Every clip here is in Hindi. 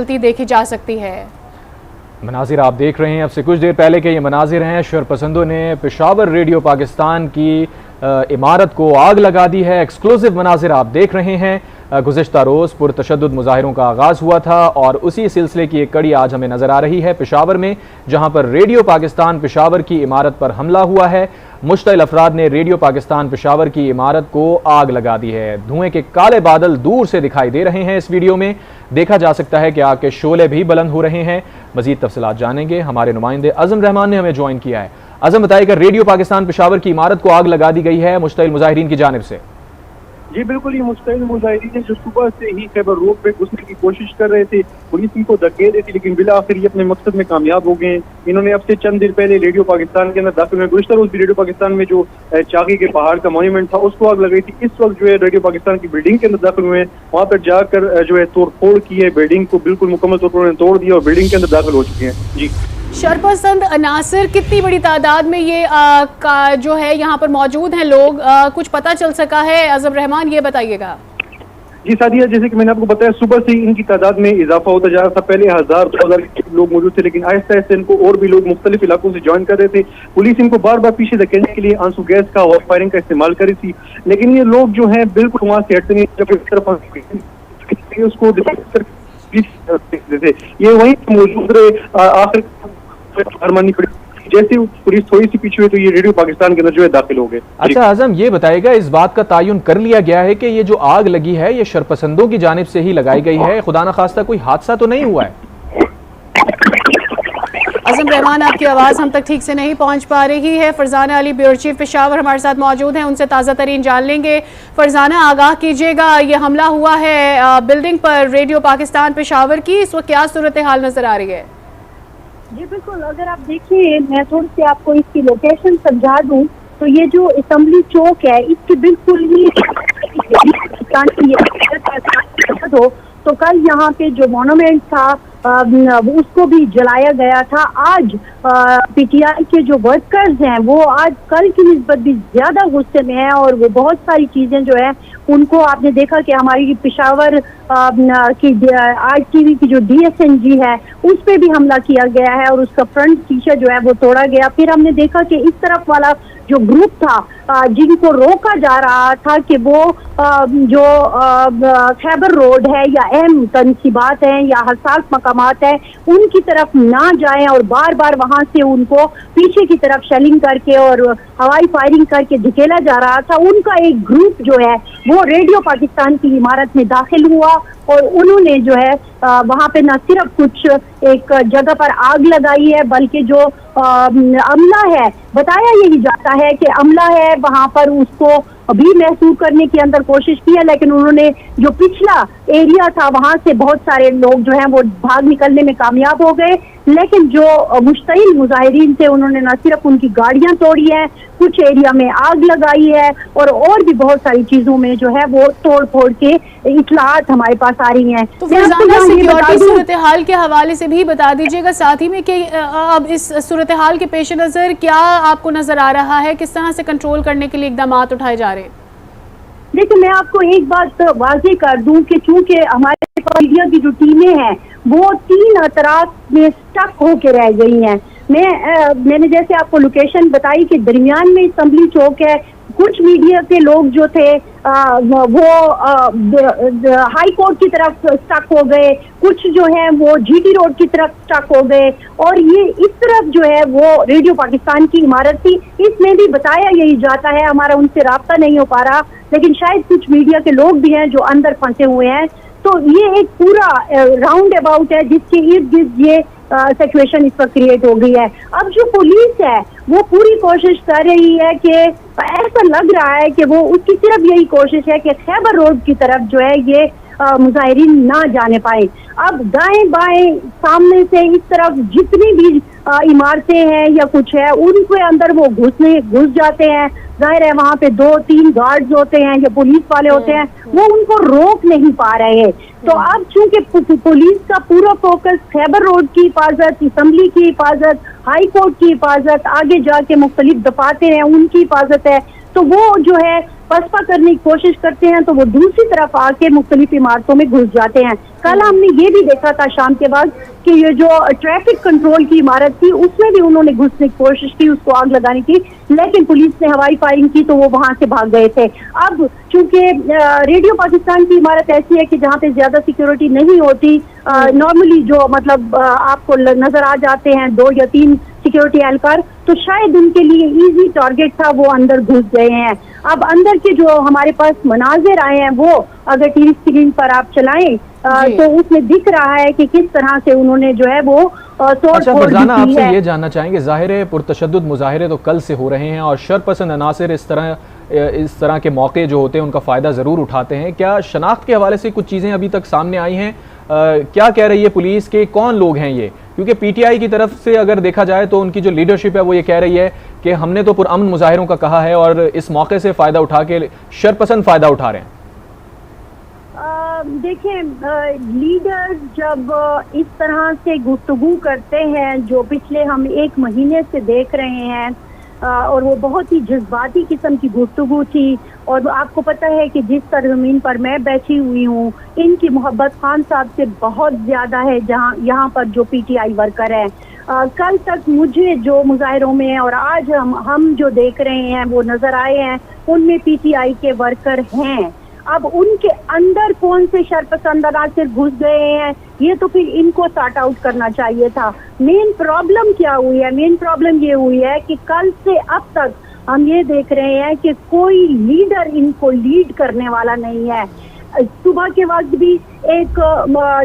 देखी जा सकती है। मनाजिर आप देख रहे हैं, अब से कुछ देर पहले के ये मनाजिर हैं। शरपसंदों ने पेशावर रेडियो पाकिस्तान की इमारत को आग लगा दी है। एक्सक्लूसिव मनाजिर आप देख रहे हैं। गुज़िश्ता रोज़ पुरतशद्दुद मुजाहिरों का आगाज़ हुआ था और उसी सिलसिले की एक कड़ी आज हमें नज़र आ रही है पेशावर में, जहां पर रेडियो पाकिस्तान पेशावर की इमारत पर हमला हुआ है। मुश्तइल अफराद ने रेडियो पाकिस्तान पेशावर की इमारत को आग लगा दी है। धुएं के काले बादल दूर से दिखाई दे रहे हैं। इस वीडियो में देखा जा सकता है कि आग के शोले भी बुलंद हो रहे हैं। मजीद तफसीलात जानेंगे, हमारे नुमाइंदे अज़म रहमान ने हमें ज्वाइन किया है। अज़म, बताइएगा, रेडियो पाकिस्तान पेशावर की इमारत को आग लगा दी गई है मुश्तइल मुजाहिरीन की जानिब से। जी बिल्कुल, ये मुश्तइल मुजाहिरीन है जो सुबह से ही खैबर रोड पे घुसने की कोशिश कर रहे थे। पुलिस इनको धक्के दी थी, लेकिन बिला आखिर ये अपने मकसद में कामयाब हो गए। इन्होंने अब से चंद दिन पहले रेडियो पाकिस्तान के अंदर दाखिल हुए। गुज़िश्ता रोज भी रेडियो पाकिस्तान में जो चाकी के पहाड़ का मॉन्यूमेंट था उसको आग लगाई थी। इस वक्त जो है रेडियो पाकिस्तान की बिल्डिंग के अंदर दाखिल हुए, वहाँ पर जाकर जो है तोड़ फोड़ की है। बिल्डिंग को बिल्कुल मुकम्मल तौर पर तोड़ दिया और बिल्डिंग के अंदर दाखिल हो चुके हैं। जी, शरपसंद अनासर कितनी बड़ी तादाद में ये जो है यहाँ पर मौजूद हैं लोग, कुछ पता चल सका है? अज़म रहमान, ये बताइएगा। जी सादिया, जैसे कि मैंने आपको बताया, सुबह से ही इनकी तादाद में इजाफा होता जा रहा था। पहले 1000-2000 लोग मौजूद थे, लेकिन आहिस्ता आहिस्ता इनको और भी लोग मुख्तलिफ इलाकों से ज्वाइन कर रहे थे। पुलिस इनको बार बार पीछे धकेलने के लिए आंसू गैस का और फायरिंग का इस्तेमाल कर रही थी, लेकिन ये लोग जो है बिल्कुल वहां से हटते नहीं। जब उसको ये वहीं मौजूद रहे। आखिर जैसे पुलिस थोड़ी सी पीछे हुई तो ये रेडियो पाकिस्तान के अंदर जो है दाखिल हो गए। अच्छा आजम, ये बताएगा, इस बात का तायुन कर लिया गया है कि ये जो आग लगी है ये शरपसंदों की जानिब से ही लगाई गई है? खुदा न खास्ता कोई हादसा तो नहीं हुआ है? अज़म रहमान, आपकी आवाज़ हम तक ठीक से नहीं पहुंच पा रही है। फरजाना अली, ब्यूरो चीफ पेशावर, हमारे साथ मौजूद हैं, उनसे ताज़ा तरीन जान लेंगे। फरजाना, आगाह कीजिएगा, ये हमला हुआ है बिल्डिंग पर रेडियो पाकिस्तान पेशावर की, इस वक्त क्या सूरत हाल नजर आ रही है? जी बिल्कुल, अगर आप देखिए, मैं थोड़ी सी आपको इसकी लोकेशन समझा दूं तो ये जो असेंबली चौक है इसके बिल्कुल ही हो, तो कल यहाँ पे जो मॉन्यूमेंट था उसको भी जलाया गया था। आज पीटीआई के जो वर्कर्स हैं वो आज कल की निस्बत भी ज्यादा गुस्से में है और वो बहुत सारी चीजें जो है उनको, आपने देखा कि हमारी पेशावर की आरटीवी की जो डीएसएनजी है उस पे भी हमला किया गया है और उसका फ्रंट शीशा जो है वो तोड़ा गया। फिर हमने देखा कि इस तरफ वाला जो ग्रुप था जिनको रोका जा रहा था कि वो जो खैबर रोड है या अहम तनसीबात हैं या हसास मकामात है उनकी तरफ ना जाएं और बार बार वहां से उनको पीछे की तरफ शेलिंग करके और हवाई फायरिंग करके धकेला जा रहा था। उनका एक ग्रुप जो है वो रेडियो पाकिस्तान की इमारत में दाखिल हुआ और उन्होंने जो है वहां पे न सिर्फ कुछ एक जगह पर आग लगाई है बल्कि जो अमला है, बताया यही जाता है कि अमला है वहां पर उसको भी महसूस करने की अंदर कोशिश की है, लेकिन उन्होंने जो पिछला एरिया था वहां से बहुत सारे लोग जो हैं वो भाग निकलने में कामयाब हो गए। लेकिन जो मुश्तइल मुजाहिरीन थे उन्होंने न सिर्फ उनकी गाड़ियां तोड़ी है, कुछ एरिया में आग लगाई है और भी बहुत सारी चीजों में जो है वो तोड़ फोड़ के इत्तलात हमारे पास आ रही हैं। तो सिक्योरिटी सूरत हाल के हवाले से भी बता दीजिएगा साथ ही में कि अब इस सूरत हाल के पेश नजर क्या आपको नजर आ रहा है, किस तरह से कंट्रोल करने के लिए इकदाम उठाए जा रहे हैं? देखिए, मैं आपको एक बात वाज़ेह कर दूं कि चूंकि हमारे मीडिया की जो टीमें हैं वो 3 अतराफ में स्टक होके रह गई हैं। मैंने जैसे आपको लोकेशन बताई कि दरमियान में असेंबली चौक है। कुछ मीडिया के लोग जो थे वो हाई कोर्ट की तरफ स्टक हो गए, कुछ जो है वो जीटी रोड की तरफ स्टक हो गए और ये इस तरफ जो है वो रेडियो पाकिस्तान की इमारत थी। इसमें भी बताया यही जाता है, हमारा उनसे राब्ता नहीं हो पा रहा, लेकिन शायद कुछ मीडिया के लोग भी हैं जो अंदर फंसे हुए हैं। तो ये एक पूरा राउंड अबाउट है जिसके इर्द गिर्द ये सिचुएशन इस पर क्रिएट हो गई है। अब जो पुलिस है वो पूरी कोशिश कर रही है कि ऐसा लग रहा है कि वो उसकी सिर्फ यही कोशिश है कि खैबर रोड की तरफ जो है ये मुजाहिरीन ना जाने पाए। अब दाएं बाएं सामने से इस तरफ जितनी भी इमारतें हैं या कुछ है उनके अंदर वो घुस जाते हैं। जाहिर है वहां पे 2-3 गार्ड्स होते हैं या पुलिस वाले होते हैं, वो उनको रोक नहीं पा रहे हैं। तो अब चूंकि पुलिस का पूरा फोकस खैबर रोड की हिफाजत, असेंबली की हिफाजत, हाई कोर्ट की हिफाजत, आगे जाके मुख्तलिफ दफातर हैं उनकी हिफाजत है, तो वो जो है पसपा करने की कोशिश करते हैं तो वो दूसरी तरफ आके मुख्तलिफ इमारतों में घुस जाते हैं। कल हमने ये भी देखा था शाम के बाद कि ये जो ट्रैफिक कंट्रोल की इमारत थी उसमें भी उन्होंने घुसने की कोशिश की, उसको आग लगाने की, लेकिन पुलिस ने हवाई फायरिंग की तो वो वहां से भाग गए थे। अब चूंकि रेडियो पाकिस्तान की इमारत ऐसी है कि जहाँ पे ज्यादा सिक्योरिटी नहीं होती, नॉर्मली जो मतलब आपको नजर आ जाते हैं 2 या 3 सिक्योरिटी एहलकार, तो शायद उनके लिए इजी टारगेट था, वो अंदर घुस गए हैं। अब अंदर के जो हमारे पास मनाजिर आए हैं वो अगर टीवी स्क्रीन पर आप चलाएं तो उसमें दिख रहा है कि किस तरह से उन्होंने जो है वो अच्छा फरजाना, आपसे ये जानना चाहेंगे, जाहिर है पुरतशद्दुद मुजाहिरे तो कल से हो रहे हैं और शरपसंद अनासिर इस तरह के मौके जो होते हैं उनका फ़ायदा ज़रूर उठाते हैं। क्या शनाख्त के हवाले से कुछ चीज़ें अभी तक सामने आई हैं? क्या कह रही है पुलिस के, कौन लोग हैं ये? क्योंकि पीटीआई की तरफ से अगर देखा जाए तो उनकी जो लीडरशिप है वो ये कह रही है कि हमने तो पुरअमन मुजाहिरों का कहा है और इस मौके से फ़ायदा उठा के शरपसंद फ़ायदा उठा रहे हैं। देखिए, लीडर जब इस तरह से गुफ्तगू करते हैं जो पिछले हम 1 महीने से देख रहे हैं, और वो बहुत ही जज्बाती किस्म की गुफ्तगू थी, और आपको पता है कि जिस सरजमीन पर मैं बैठी हुई हूँ इनकी मोहब्बत खान साहब से बहुत ज्यादा है जहाँ यहाँ पर जो पीटीआई वर्कर है। कल तक मुझे जो मुजाहिरों में और आज हम जो देख रहे हैं वो नजर आए हैं, उनमें पीटीआई के वर्कर हैं। अब उनके अंदर कौन से शरपसंद अनासिर घुस गए हैं, ये तो फिर इनको सॉर्ट आउट करना चाहिए था। मेन प्रॉब्लम क्या हुई है? मेन प्रॉब्लम ये हुई है कि कल से अब तक हम ये देख रहे हैं कि कोई लीडर इनको लीड करने वाला नहीं है। सुबह के वक्त भी एक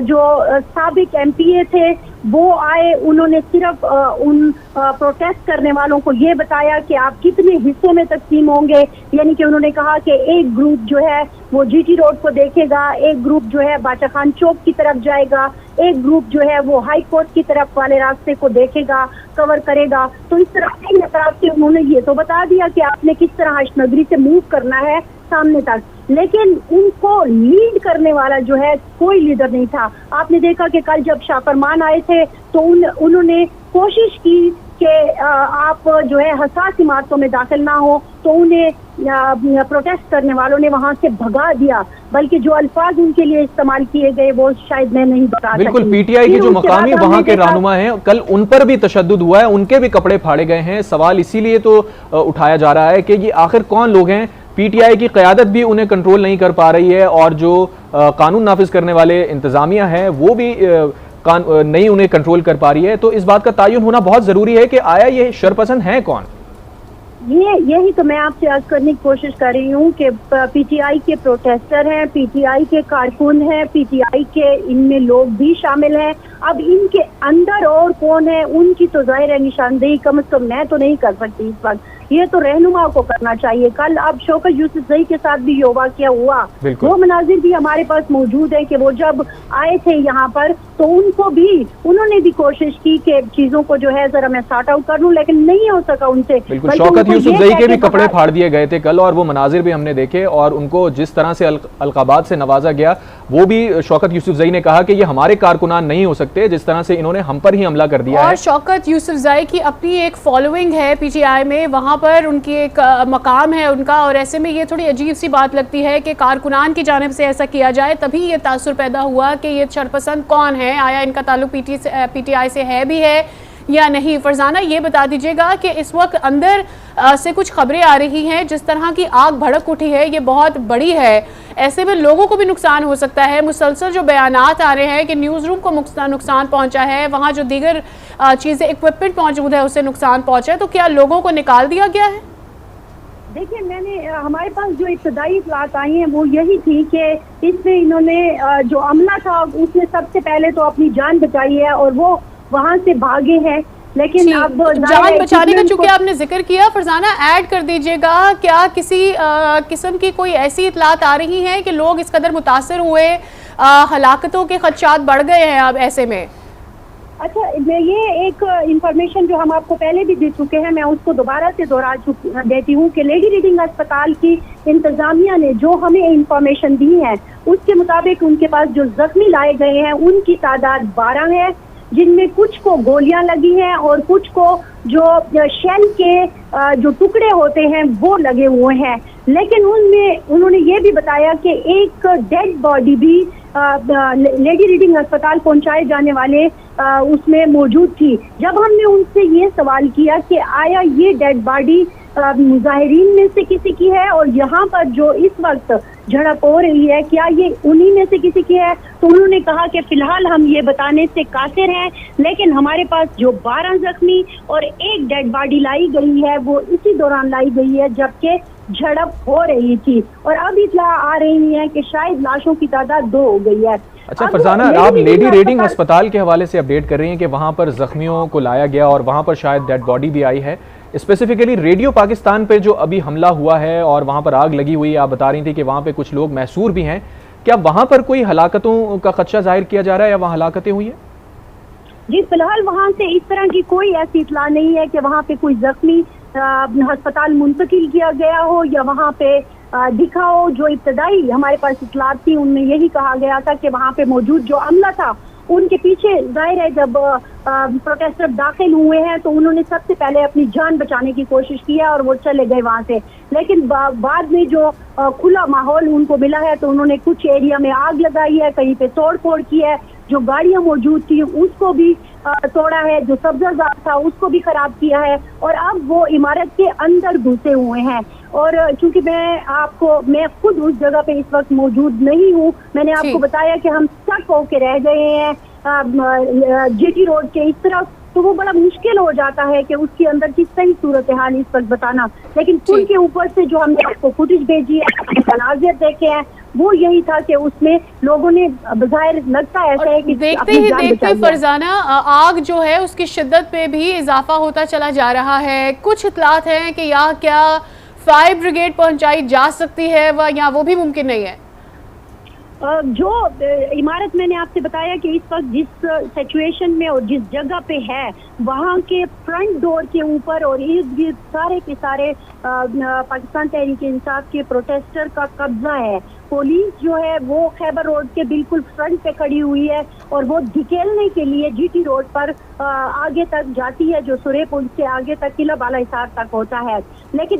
जो साबिक एमपीए थे वो आए, उन्होंने सिर्फ उन प्रोटेस्ट करने वालों को ये बताया कि आप कितने हिस्सों में तकसीम होंगे, यानी कि उन्होंने कहा कि एक ग्रुप जो है वो जीटी रोड को देखेगा, एक ग्रुप जो है बादशाह खान चौक की तरफ जाएगा, एक ग्रुप जो है वो हाई कोर्ट की तरफ वाले रास्ते को देखेगा, कवर करेगा। तो इस तरह से उन्होंने ये तो बता दिया कि आपने किस तरह हशनगरी से मूव करना है सामने तक, लेकिन उनको लीड करने वाला जो है कोई लीडर नहीं था। आपने देखा कि कल जब शाफरमान आए थे तो उन्होंने कोशिश की कि आप जो है हसास इमारतों में दाखिल ना हो, तो उन्हें प्रोटेस्ट करने वालों ने वहां से भगा दिया, बल्कि जो अल्फाज उनके लिए इस्तेमाल किए गए वो शायद मैं नहीं बता सकती। बिल्कुल, पीटीआई के जो मकामी वहां के रहनुमा हैं, कल उन पर भी तशद्दुद हुआ है, उनके भी कपड़े फाड़े गए हैं। सवाल इसीलिए तो उठाया जा रहा है कि ये आखिर कौन लोग हैं? पीटीआई की क़यादत भी उन्हें कंट्रोल नहीं कर पा रही है और जो कानून नाफिज करने वाले इंतजामिया है वो भी नहीं उन्हें कंट्रोल कर पा रही है। तो इस बात का तायुन होना बहुत जरूरी है कि आया ये शरपसंद हैं कौन? यही तो मैं आपसे अर्ज करने की कोशिश कर रही हूँ कि पीटीआई के प्रोटेस्टर हैं, पीटीआई के कारकुन हैं, पीटीआई के इनमें लोग भी शामिल हैं। अब इनके अंदर और कौन है उनकी तो जाहिर है निशानदेही कम से कम मैं तो नहीं कर सकती इस वक्त, ये तो रहनुमा को करना चाहिए। कल अब शौकत यूसुफजई के साथ भी ये वाक़या हुआ, वो मनाजिर भी हमारे पास मौजूद है कि वो जब आए थे यहाँ पर तो उन्होंने भी कोशिश की कि चीजों को जो है जरा मैं सॉर्ट आउट कर लूं, लेकिन नहीं हो सका उनसे। शौकत यूसुफजई के भी कपड़े फाड़ दिए गए थे कल और वो मनाजिर भी हमने देखे, और उनको जिस तरह से अलकाबात से नवाजा गया वो भी शौकत यूसुफजई ने कहा कि ये हमारे कारकुनान नहीं हो सकते, जिस तरह से इन्होंने हम पर ही हमला कर दिया है। और शौकत यूसुफजई की अपनी एक फॉलोइंग है पीटीआई में, वहां पर उनकी एक मकाम है उनका, और ऐसे में ये थोड़ी अजीब सी बात लगती है कि कारकुनान की जानिब से ऐसा किया जाए। तभी ये तासुर पैदा हुआ कि ये शरपसंद कौन है, आया इनका ताल्लुक पीटीआई से है भी है या नहीं। फरजाना ये बता दीजिएगा कि इस वक्त अंदर से कुछ खबरें आ रही हैं, जिस तरह की आग भड़क उठी है ये बहुत बड़ी है, ऐसे में लोगों को भी नुकसान हो सकता है। मुसलसल जो बयानात आ रहे हैं कि न्यूज़ रूम को नुकसान पहुंचा है, वहाँ जो दीगर चीज़ें इक्विपमेंट मौजूद है उससे नुकसान पहुंचा है, तो क्या लोगों को निकाल दिया गया है? देखिए, हमारे पास जो इब्तदाई इत्तलात आई हैं वो यही थी कि इसमें इन्होंने जो अमला था उसने सबसे पहले तो अपनी जान बचाई है और वो वहां से भागे हैं, लेकिन अब जान बचाने का चूंकि आपने जिक्र किया, फरजाना ऐड कर दीजिएगा, क्या किसी किस्म की कोई ऐसी इत्तलात आ रही हैं कि लोग इस कदर मुतासर हुए, हलाकतों के खदशात बढ़ गए हैं अब ऐसे में? अच्छा, ये एक इंफॉर्मेशन जो हम आपको पहले भी दे चुके हैं, मैं उसको दोबारा से देती हूँ कि लेडी रीडिंग अस्पताल की इंतजामिया ने जो हमें इंफॉर्मेशन दी है उसके मुताबिक उनके पास जो जख्मी लाए गए हैं उनकी तादाद 12 है, जिनमें कुछ को गोलियां लगी हैं और कुछ को जो शेल के जो टुकड़े होते हैं वो लगे हुए हैं। लेकिन उनमें उन्होंने ये भी बताया कि एक डेड बॉडी भी लेडी रीडिंग अस्पताल पहुंचाए जाने वाले उसमें मौजूद थी। जब हमने उनसे ये सवाल किया कि आया ये डेड बॉडी मुजाहिरीन में से किसी की है और यहाँ पर जो इस वक्त झड़प हो रही है क्या ये उन्हीं में से किसी की है, तो उन्होंने कहा कि फिलहाल हम ये बताने से कासिर हैं, लेकिन हमारे पास जो 12 जख्मी और एक डेड बॉडी लाई गई है वो इसी दौरान लाई गई है जबकि झड़प हो रही थी। और अब इत्तला आ रही है कि शायद लाशों की तादाद 2 हो गई है। अच्छा फरजाना, आप लेडी रीडिंग अस्पताल के हवाले से अपडेट कर रही हैं कि वहां पर जख्मियों को लाया गया और वहां पर शायद डेड बॉडी भी आई है। स्पेसिफिकली रेडियो पाकिस्तान पे जो अभी हमला हुआ है और वहां पर आग लगी हुई है, आप बता रही थी कि वहां पे कुछ लोग महसूर भी हैं, क्या वहां पर कोई हलाकतों का खदशा जाहिर किया जा रहा है या वहां हलाकतें हुई हैं? जी फिलहाल वहां से इस तरह की कोई ऐसी इत्तला नहीं है कि वहां पे कोई जख्मी अस्पताल मुंतकिल किया गया हो या वहां पे दिखा हो। जो इब्तदाई हमारे पास इत्तलात थी उनमें यही कहा गया था कि वहां पे मौजूद जो अमला था उनके पीछे जाहिर है जब प्रोटेस्टर दाखिल हुए हैं तो उन्होंने सबसे पहले अपनी जान बचाने की कोशिश की है और वो चले गए वहां से। लेकिन बाद में जो खुला माहौल उनको मिला है तो उन्होंने कुछ एरिया में आग लगाई है, कहीं पे तोड़ फोड़ की है, जो गाड़ियां मौजूद थी उसको भी तोड़ा है, जो सब्जाजार था उसको भी खराब किया है और अब वो इमारत के अंदर घुसे हुए हैं। और चूंकि मैं खुद उस जगह पे इस वक्त मौजूद नहीं हूँ, मैंने आपको बताया कि हम स्टक होके रह गए हैं जीटी रोड के इस तरफ, तो वो बड़ा मुश्किल हो जाता है कि उसके अंदर की सही सूरत हाल इस वक्त बताना। लेकिन पुल के ऊपर से जो हमने आपको फुटेज भेजी है, मनाजिर देखे हैं, वो यही था कि उसमें लोगों ने बज़ाहिर लगता ऐसा है कि देखते ही देखते फरजाना आग जो है उसकी शिद्दत पे भी इजाफा होता चला जा रहा है। कुछ इत्तलात हैं कि यहाँ क्या फायर ब्रिगेड पहुंचाई जा सकती है या वो भी मुमकिन नहीं है? जो इमारत मैंने आपसे बताया कि इस वक्त जिस सिचुएशन में और जिस जगह पे है वहाँ के फ्रंट डोर के ऊपर और इर्द गिर्द सारे के सारे पाकिस्तान तहरीक इंसाफ के प्रोटेस्टर का कब्जा है। पुलिस जो है वो खैबर रोड के बिल्कुल फ्रंट पे खड़ी हुई है और वो धकेलने के लिए जीटी रोड पर आगे तक जाती है, जो सुरे पुल से आगे तक किला बाला हिसार तक होता है। लेकिन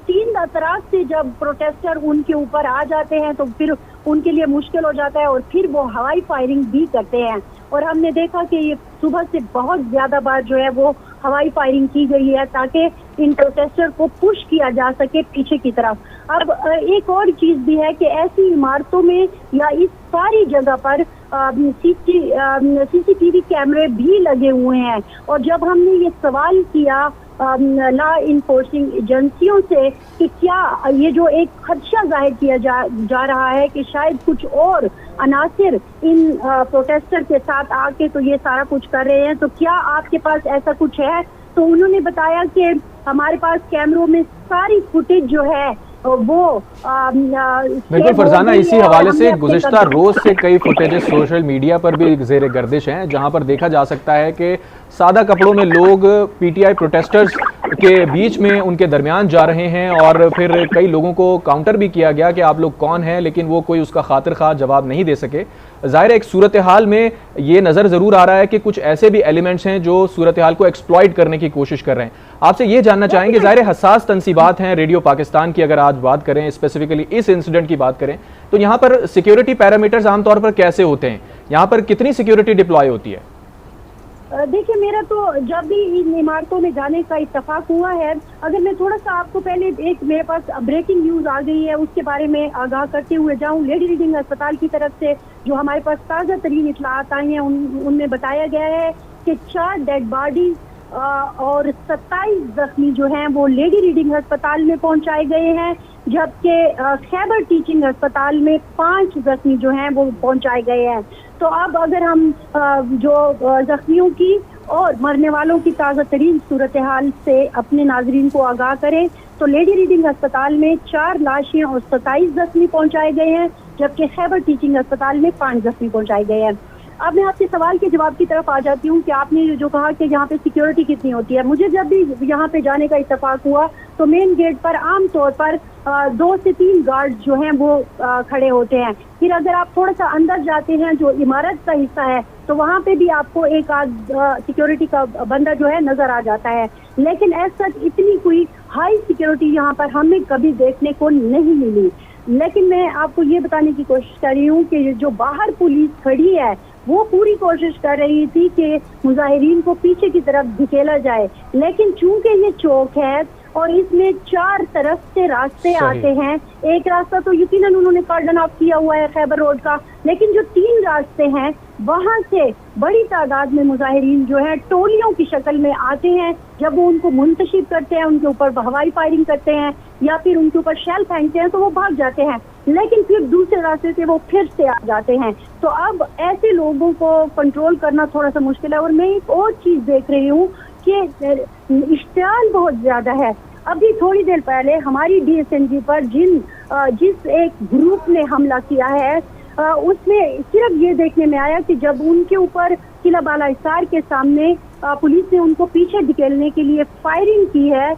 3 तरफ से जब प्रोटेस्टर उनके ऊपर आ जाते हैं तो फिर उनके लिए मुश्किल हो जाता है और फिर वो हवाई फायरिंग भी करते हैं। और हमने देखा कि ये सुबह से बहुत ज्यादा बार जो है वो हवाई फायरिंग की गई है ताकि इन प्रोटेस्टर को पुश किया जा सके पीछे की तरफ। अब एक और चीज भी है कि ऐसी इमारतों में या इस सारी जगह पर सीसीटीवी कैमरे भी लगे हुए हैं। और जब हमने ये सवाल किया लॉ इन्फोर्सिंग एजेंसियों से कि क्या ये जो एक खदशा जाहिर किया जा रहा है कि शायद कुछ और अनासिर इन प्रोटेस्टर के साथ आके तो ये सारा कुछ कर रहे हैं, तो क्या आपके पास ऐसा कुछ है? तो उन्होंने बताया कि हमारे पास कैमरों में सारी फुटेज जो है वो बिल्कुल फरजाना, इसी हवाले से गुज़िश्ता रोज से कई फुटेजेस सोशल मीडिया पर भी ज़ेर गर्दिश हैं जहां पर देखा जा सकता है कि सादा कपड़ों में लोग पीटीआई प्रोटेस्टर्स के बीच में उनके दरमियान जा रहे हैं और फिर कई लोगों को काउंटर भी किया गया कि आप लोग कौन हैं, लेकिन वो कोई उसका खातिर खा जवाब नहीं दे सके। ज़ाहिर एक सूरत हाल में ये नज़र ज़रूर आ रहा है कि कुछ ऐसे भी एलिमेंट्स हैं जो सूरत हाल को एक्सप्लॉइट करने की कोशिश कर रहे हैं। आपसे ये जानना चाहेंगे, ज़ाहिर हसास तनसीबात हैं रेडियो पाकिस्तान की, अगर आज बात करें स्पेसिफिकली इस इंसिडेंट की बात करें तो यहाँ पर सिक्योरिटी पैरामीटर्स आमतौर पर कैसे होते हैं? यहाँ पर कितनी सिक्योरिटी डिप्लॉय होती है? देखिए, मेरा तो जब भी इन इमारतों में जाने का इत्तेफाक हुआ है, अगर मैं थोड़ा सा आपको पहले एक मेरे पास ब्रेकिंग न्यूज आ गई है उसके बारे में आगाह करते हुए जाऊं। लेडी रीडिंग अस्पताल की तरफ से जो हमारे पास ताज़ा तरीन इत्तलात आई हैं उनमें बताया गया है कि 4 डेड बॉडीज और 27 जख्मी जो हैं वो लेडी रीडिंग अस्पताल में पहुंचाए गए हैं, जबकि खैबर टीचिंग अस्पताल में 5 जख्मी जो हैं वो पहुंचाए गए हैं। तो अब अगर हम जो जख्मियों की और मरने वालों की ताज़ा तरीन सूरत हाल से अपने नाजरीन को आगाह करें तो लेडी रीडिंग अस्पताल में 4 लाशें और 27 जख्मी पहुंचाए गए हैं, जबकि खैबर टीचिंग अस्पताल में 5 जख्मी पहुंचाए गए हैं। अब मैं आपके सवाल के जवाब की तरफ आ जाती हूँ कि आपने जो कहा कि यहाँ पे सिक्योरिटी कितनी होती है। मुझे जब भी यहाँ पे जाने का इत्तेफाक हुआ तो मेन गेट पर आमतौर पर 2 से 3 गार्ड जो हैं वो खड़े होते हैं। फिर अगर आप थोड़ा सा अंदर जाते हैं जो इमारत का हिस्सा है तो वहाँ पे भी आपको एक आध सिक्योरिटी का बंदा जो है नजर आ जाता है, लेकिन ऐसा इतनी कोई हाई सिक्योरिटी यहाँ पर हमें कभी देखने को नहीं मिली। लेकिन मैं आपको ये बताने की कोशिश कर रही हूँ कि जो बाहर पुलिस खड़ी है वो पूरी कोशिश कर रही थी कि मुजाहिरीन को पीछे की तरफ धकेला जाए, लेकिन चूंकि ये चौक है और इसमें 4 तरफ से रास्ते आते हैं। एक रास्ता तो यकीनन उन्होंने कार्डन ऑफ किया हुआ है खैबर रोड का, लेकिन जो 3 रास्ते हैं वहां से बड़ी तादाद में मुजाहिरीन जो है टोलियों की शक्ल में आते हैं। जब वो उनको मुंतशिब करते हैं, उनके ऊपर हवाई फायरिंग करते हैं या फिर उनके ऊपर शेल फेंकते हैं तो वो भाग जाते हैं, लेकिन फिर दूसरे रास्ते से वो फिर से आ जाते हैं। तो अब ऐसे लोगों को कंट्रोल करना थोड़ा सा मुश्किल है। और मैं एक और चीज देख रही हूँ कि इश्तियाल बहुत ज्यादा है। अभी थोड़ी देर पहले हमारी DSNG पर जिस एक ग्रुप ने हमला किया है उसमें सिर्फ ये देखने में आया कि जब उनके ऊपर किला बाला हिसार के सामने पुलिस ने उनको पीछे धकेलने के लिए फायरिंग की है,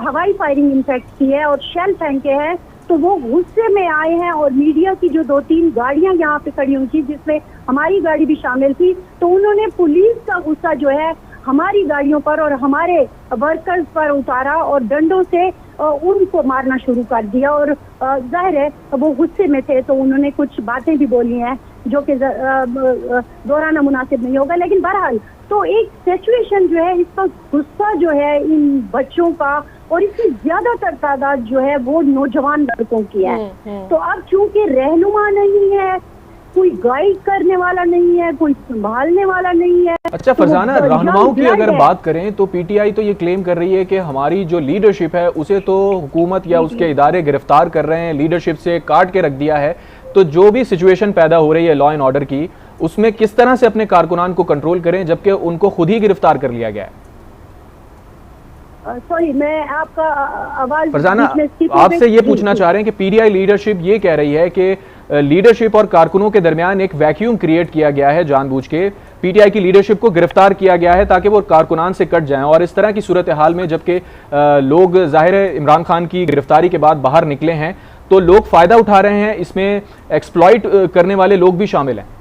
हवाई फायरिंग इनफैक्ट की है और शेल फेंके हैं, तो वो गुस्से में आए हैं और मीडिया की जो 2-3 गाड़ियां यहाँ पे खड़ी हुई थी जिसमें हमारी गाड़ी भी शामिल थी, तो उन्होंने पुलिस का गुस्सा जो है हमारी गाड़ियों पर और हमारे वर्कर्स पर उतारा और डंडों से उनको मारना शुरू कर दिया। और जाहिर है वो गुस्से में थे तो उन्होंने कुछ बातें भी बोली हैं जो कि दोहराना मुनासिब नहीं होगा, लेकिन बहरहाल तो एक सिचुएशन जो है, इसका गुस्सा जो है इन बच्चों का और इसकी ज्यादातर तादाद जो है वो नौजवान लड़कों की है। तो अब चूंकि रहनुमा नहीं है, कोई गाइड करने वाला नहीं है, कोई संभालने वाला नहीं है। अच्छा फरजाना, रहनुमाओं की अगर बात करें तो पीटीआई तो ये क्लेम कर रही है कि हमारी जो लीडरशिप है उसे तो हुकूमत या उसके इदारे गिरफ्तार कर रहे हैं, लीडरशिप से काट के रख दिया है। तो जो भी सिचुएशन पैदा हो रही है लॉ एंड ऑर्डर की, उसमें किस तरह से अपने कारकुनान को कंट्रोल करें जबकि उनको खुद ही गिरफ्तार कर लिया गया है? सॉरी, मैं आपका आवाज फरजाना आपसे ये पूछना चाह रहे हैं कि पीटीआई लीडरशिप ये कह रही है कि लीडरशिप और कारकुनों के दरमियान एक वैक्यूम क्रिएट किया गया है, जानबूझ के पीटीआई की लीडरशिप को गिरफ्तार किया गया है ताकि वो कारकुनान से कट जाएं। और इस तरह की सूरत हाल में जबकि लोग जाहिर है इमरान खान की गिरफ्तारी के बाद बाहर निकले हैं तो लोग फायदा उठा रहे हैं, इसमें एक्सप्लॉइट करने वाले लोग भी शामिल हैं।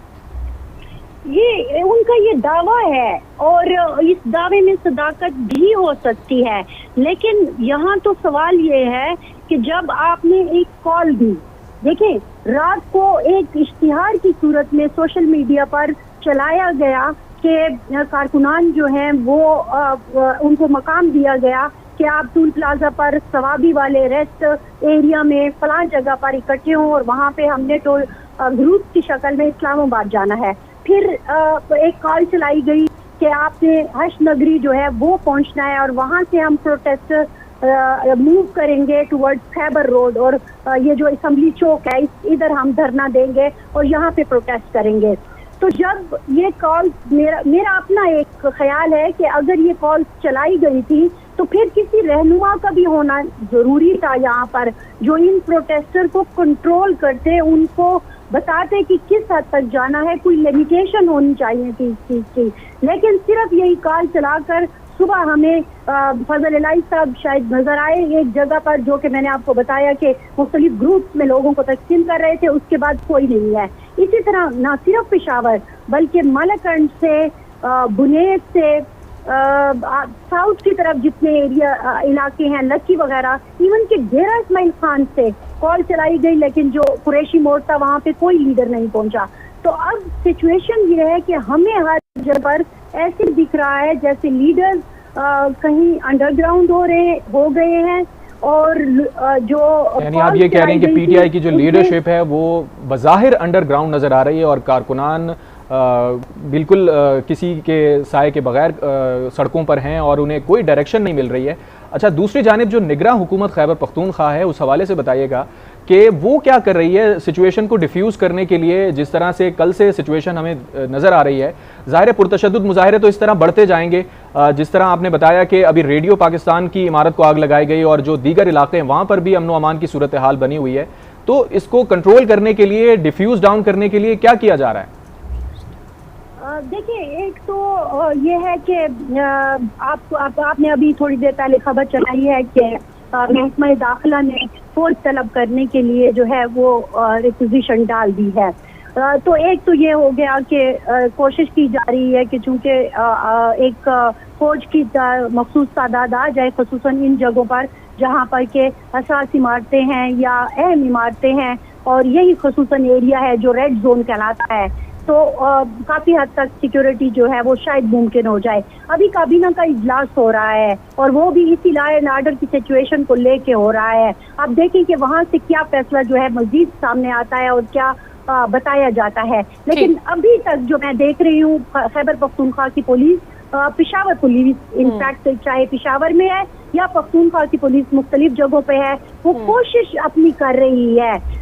ये उनका ये दावा है और इस दावे में सदाकत भी हो सकती है, लेकिन यहाँ तो सवाल ये है कि जब आपने एक कॉल दी, देखिए रात को एक इश्तिहार की सूरत में सोशल मीडिया पर चलाया गया कि कारकुनान जो हैं वो उनको मकाम दिया गया कि आप टूल प्लाजा पर सवाबी वाले रेस्ट एरिया में फलां जगह पर इकट्ठे हों और वहाँ पे हमने तो ग्रुप की शक्ल में इस्लामाबाद जाना है। फिर एक कॉल चलाई गई कि आपने हश नगरी जो है वो पहुंचना है और वहां से हम प्रोटेस्ट मूव करेंगे टुवर्ड्स खैबर रोड और ये जो असेंबली चौक है इधर हम धरना देंगे और यहाँ पे प्रोटेस्ट करेंगे। तो जब ये कॉल, मेरा अपना एक ख्याल है कि अगर ये कॉल चलाई गई थी तो फिर किसी रहनुमा का भी होना जरूरी था यहाँ पर, जो इन प्रोटेस्टर को कंट्रोल करते, उनको बताते कि किस हद तक जाना है, कोई लिमिटेशन होनी चाहिए थी इस चीज की। लेकिन सिर्फ यही कॉल चलाकर सुबह हमें फजल इलाही साहब शायद नजर आए एक जगह पर, जो कि मैंने आपको बताया कि मुख्तलिफ ग्रुप में लोगों को तकसीम कर रहे थे, उसके बाद कोई नहीं है। इसी तरह न सिर्फ पेशावर बल्कि मलकंड से, बुनेद से, साउथ की तरफ जितने एरिया इलाके हैं, लक्की वगैरह, इवन कि डेरा इस्माइल खान से कॉल चलाई गई, लेकिन जो कुरैशी मोड़ था वहां पे कोई लीडर नहीं पहुंचा। तो अब सिचुएशन ये है कि हमें हर जगह पर ऐसे दिख रहा है जैसे लीडर्स कहीं अंडरग्राउंड हो गए हैं और जो यानी आप ये कह रहे हैं कि पीटीआई की जो लीडरशिप है वो बज़ाहिर अंडरग्राउंड नजर आ रही है और कारकुनान बिल्कुल किसी के साए के बगैर सड़कों पर हैं और उन्हें कोई डायरेक्शन नहीं मिल रही है। अच्छा, दूसरी जानिब जो निगरान हुकूमत खैबर पख्तूनख्वा है उस हवाले से बताइएगा कि वो क्या कर रही है सिचुएशन को डिफ्यूज़ करने के लिए। जिस तरह से कल से सिचुएशन हमें नज़र आ रही है, ज़ाहिर है पुरतशद्दुद मुजाहिरे तो इस तरह बढ़ते जाएंगे। जिस तरह आपने बताया कि अभी रेडियो पाकिस्तान की इमारत को आग लगाई गई और जो दीगर इलाके हैं वहाँ पर भी अमन व अमान की सूरत हाल बनी हुई है, तो इसको कंट्रोल करने के लिए, डिफ्यूज़ डाउन करने के लिए क्या किया जा रहा है? देखिए, एक तो ये है कि आपने अभी थोड़ी देर पहले खबर चलाई है कि महकमा दाखिला ने फौज तलब करने के लिए जो है वो रिक्विजिशन डाल दी है। तो एक तो ये हो गया कि कोशिश की जा रही है कि चूंकि एक फौज की मखसूस तादाद आ जाए, खुसूसन इन जगहों पर जहाँ पर के असास इमारतें हैं या अहम इमारतें हैं, और यही खुसूसन एरिया है जो रेड जोन कहलाता है, तो काफी हद तक सिक्योरिटी जो है वो शायद मुमकिन हो जाए। अभी काबीना का इजलास हो रहा है और वो भी इसी लॉ एंड ऑर्डर की सिचुएशन को लेके हो रहा है। अब देखिए कि वहां से क्या फैसला जो है मजीद सामने आता है और क्या बताया जाता है। लेकिन अभी तक जो मैं देख रही हूँ, खैबर पख्तूनख्वा की पुलिस, पेशावर पुलिस इनफैक्ट चाहे पेशावर में है या पख्तूनख्वा की पुलिस मुख्तलिफ जगहों पे है, वो कोशिश अपनी कर रही है